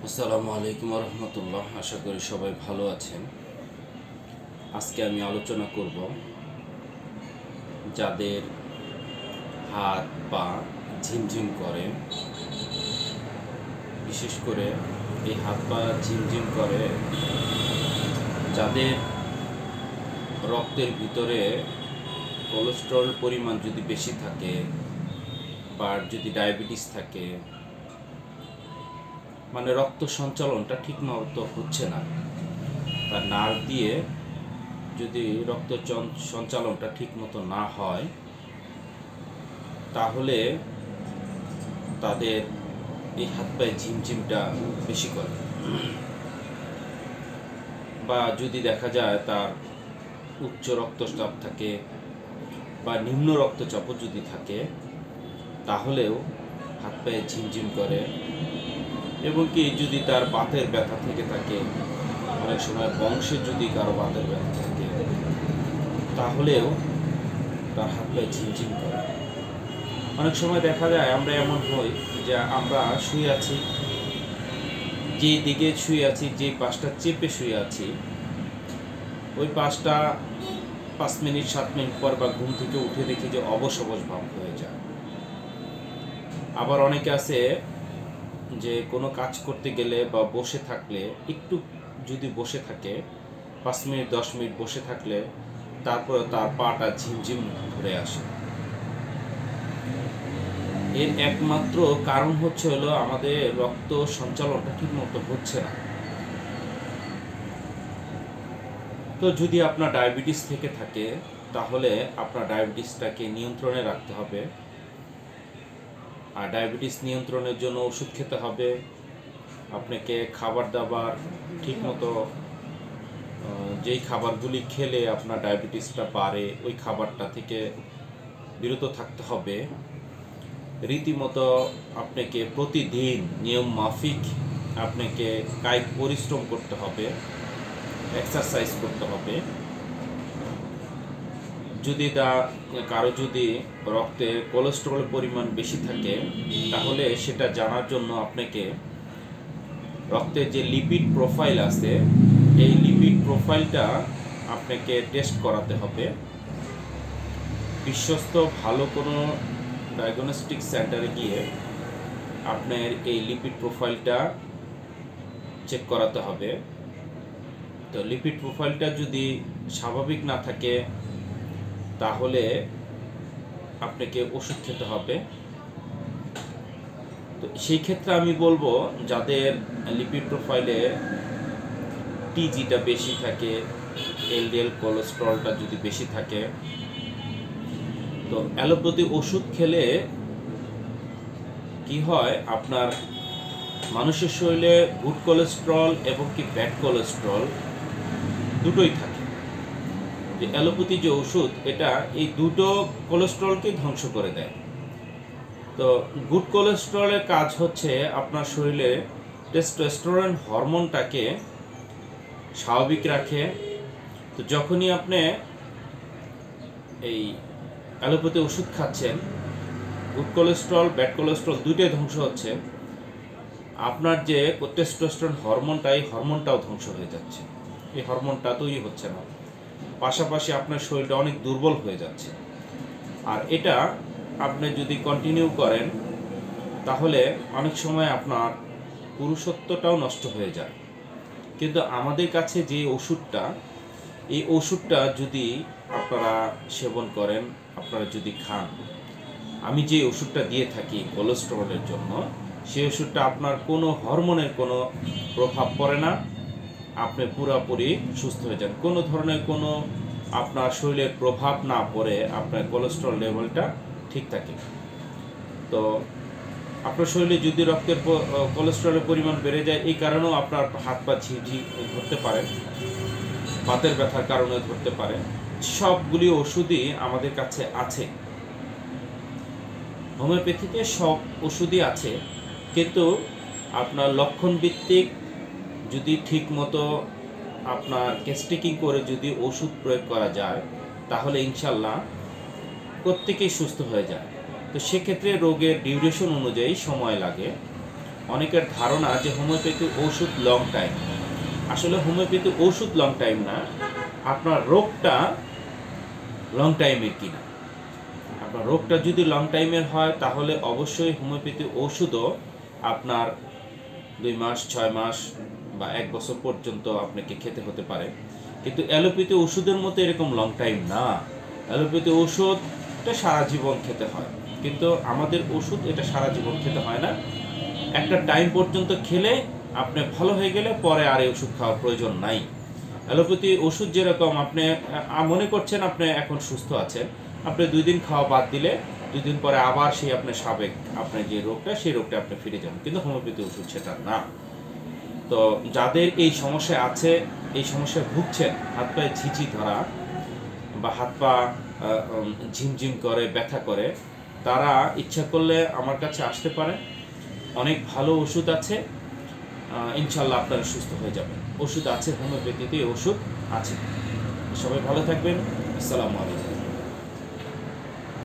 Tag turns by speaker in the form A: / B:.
A: আসসালামু আলাইকুম রহমতুল্লাহ। আশা করি সবাই ভালো আছেন। আজকে আমি আলোচনা করব যাদের হাত পা ঝিমঝিম করে, বিশেষ করে এই হাত পা ঝিমঝিম করে যাদের রক্তের ভিতরে কোলেস্টেরল পরিমাণ যদি বেশি থাকে বা যদি ডায়াবেটিস থাকে, মানে রক্ত সঞ্চালনটা ঠিক মতো হচ্ছে না, তার নার্ভ দিয়ে যদি রক্ত সঞ্চালনটা ঠিক মতো না হয় তাহলে তাদের এই হাত পায়ে ঝিমঝিমটা বেশি করে। বা যদি দেখা যায় তার উচ্চ রক্তচাপ থাকে বা নিম্ন রক্তচাপও যদি থাকে তাহলেও হাত পায়ে ঝিমঝিম করে। এবং কি যদি তার বাতের ব্যথা থেকে থাকে, অনেক সময় বংশে যদি কারো বাতের ব্যথা থাকে তাহলেও তার হাত পায়ে ঝিমঝিম করে। অনেক সময় দেখা যায় আমরা এমন হই যে আমরা শুয়ে আছি, যে দিকে শুয়ে আছি, যে পাশটা চেপে শুয়ে আছি, ওই পাশটা 5 মিনিট 7 মিনিট পর বা ঘুম থেকে উঠে দেখি যে অবশ অবশ ভাব হয়ে যায়। আবার অনেকে আছে যে কোনো কাজ করতে গেলে বা বসে থাকলে, একটু যদি বসে থাকে 5 মিনিট 10 মিনিট বসে থাকলে তারপরে তার পাটা ঝিমঝিম ধরে আসে। এর একমাত্র কারণ হলো আমাদের রক্ত সঞ্চালনটা ঠিক মতো হচ্ছে না। তো যদি আপনার ডায়াবেটিস থেকে থাকে তাহলে আপনার ডায়াবেটিসটাকে নিয়ন্ত্রণে রাখতে হবে। আর ডায়াবেটিস নিয়ন্ত্রণের জন্য ওষুধ খেতে হবে। আপনাকে খাবার দাবার ঠিক মতো, যেই খাবারগুলি খেলে আপনার ডায়াবেটিসটা বাড়ে ওই খাবারটা থেকে বিরত থাকতে হবে। রীতিমতো আপনাকে প্রতিদিন নিয়ম মাফিক আপনাকে কায়িক পরিশ্রম করতে হবে, এক্সারসাইজ করতে হবে। যদি কারো যদি রক্তে কোলেস্টেরলের পরিমাণ বেশি থাকে তাহলে সেটা জানার জন্য আপনাকে রক্তের যে লিপিড প্রোফাইল আছে এই লিপিড প্রোফাইলটা আপনাকে টেস্ট করাতে হবে। বিশ্বস্ত ভালো কোনো ডায়াগনস্টিক সেন্টারে গিয়ে আপনার এই লিপিড প্রোফাইলটা চেক করাতে হবে। তো লিপিড প্রোফাইলটা যদি স্বাভাবিক না থাকে তাহলে আপনাকে ওষুধ খেতে হবে। তো সেই ক্ষেত্রে আমি বলবো যাদের লিপিড প্রোফাইলে টিজিটা বেশি থাকে, এলডিএল কোলেস্টেরলটা যদি বেশি থাকে, তো অ্যালোপ্যাথি ওষুধ খেলে কি হয়, আপনার মানুষের শরীরে গুড কোলেস্টেরল এবং কি ব্যাড কোলেস্টেরল দুটোই থাকে। যে অ্যালোপ্যাথি যে ওষুধ এটা এই দুটো কোলেস্টেরলকে ধ্বংস করে দেয়। তো গুড কোলেস্টেরলের কাজ হচ্ছে আপনার শরীরে টেস্টোস্টেরন হরমোনটাকে স্বাভাবিক রাখে। তো যখনই আপনি এই অ্যালোপ্যাথি ওষুধ খাচ্ছেন, গুড কোলেস্টেরল ব্যাড কোলেস্টেরল দুইটাই ধ্বংস হচ্ছে, আপনার যে টেস্টোস্টেরন হরমোনটা এই হরমোনটাও ধ্বংস হয়ে যাচ্ছে, এই হরমোনটা তৈরি হচ্ছে না। পাশাপাশি আপনার শরীরটা অনেক দুর্বল হয়ে যাচ্ছে। আর এটা আপনি যদি কন্টিনিউ করেন তাহলে অনেক সময় আপনার পুরুষত্বটাও নষ্ট হয়ে যায়। কিন্তু আমাদের কাছে যে ওষুধটা, এই ওষুধটা যদি আপনারা সেবন করেন, আপনারা যদি খান, আমি যে ওষুধটা দিয়ে থাকি কোলেস্টেরলের জন্য, সেই ওষুধটা আপনার কোনো হরমোনের কোনো প্রভাব পড়ে না, আপনি পুরোপুরি সুস্থ হয়ে যান। কোনো ধরনের কোনো আপনার শরীরের প্রভাব না পড়ে আপনার কোলেস্টেরল লেভেলটা ঠিক থাকে। তো আপনার শরীরে যদি রক্তের কোলেস্টেরলের পরিমাণ বেড়ে যায়, এই কারণেও আপনার হাত পা ঝিমঝিম ধরতে পারে, বাতের ব্যথার কারণে ধরতে পারে। সবগুলি ওষুধই আমাদের কাছে আছে, হোমিওপ্যাথিতে সব ওষুধই আছে। কিন্তু আপনার লক্ষণ ভিত্তিক যদি ঠিক মতো আপনার কেসটেকিং করে যদি ওষুধ প্রয়োগ করা যায় তাহলে ইনশাল্লাহ প্রত্যেকেই সুস্থ হয়ে যায়। তো সেক্ষেত্রে রোগের ডিউরেশন অনুযায়ী সময় লাগে। অনেকের ধারণা যে হোমিওপ্যাথি ওষুধ লং টাইম। আসলে হোমিওপ্যাথি ওষুধ লং টাইম না, আপনার রোগটা লং টাইমের কিনা। আপনার রোগটা যদি লং টাইমের হয় তাহলে অবশ্যই হোমিওপ্যাথি ওষুধও আপনার 2 মাস, 6 মাস বা 1 বছর পর্যন্ত আপনাকে খেতে হতে পারে। কিন্তু অ্যালোপ্যাথি ওষুধের মতো এরকম লং টাইম না। অ্যালোপ্যাথি ওষুধটা সারা জীবন খেতে হয়, কিন্তু আমাদের ওষুধ এটা সারা জীবন খেতে হয় না। একটা টাইম পর্যন্ত খেলে আপনি ভালো হয়ে গেলে পরে আর এই ওষুধ খাওয়ার প্রয়োজন নাই। অ্যালোপ্যাথি ওষুধ যেরকম আপনি মনে করছেন আপনি এখন সুস্থ আছেন, আপনি 2 দিন খাওয়া বাদ দিলে 2 দিন পরে আবার সেই আপনার সাবেক আপনার যে রোগটা সেই রোগটা আপনি ফিরে যাবেন, কিন্তু হোমিওপ্যাথি ওষুধ সেটা না। তো যাদের এই সমস্যা আছে, এই সমস্যায় ভুগছেন, হাত পায়ে ঝিঝি ধরা বা হাত পা ঝিমঝিম করে ব্যথা করে, তারা ইচ্ছা করলে আমার কাছে আসতে পারে। অনেক ভালো ওষুধ আছে, ইনশাল্লাহ আপনারা সুস্থ হয়ে যাবেন। ওষুধ আছে, হোমিওপ্যাথিতে ওষুধ আছে। সবাই ভালো থাকবেন। আসসালামু আলাইকুম।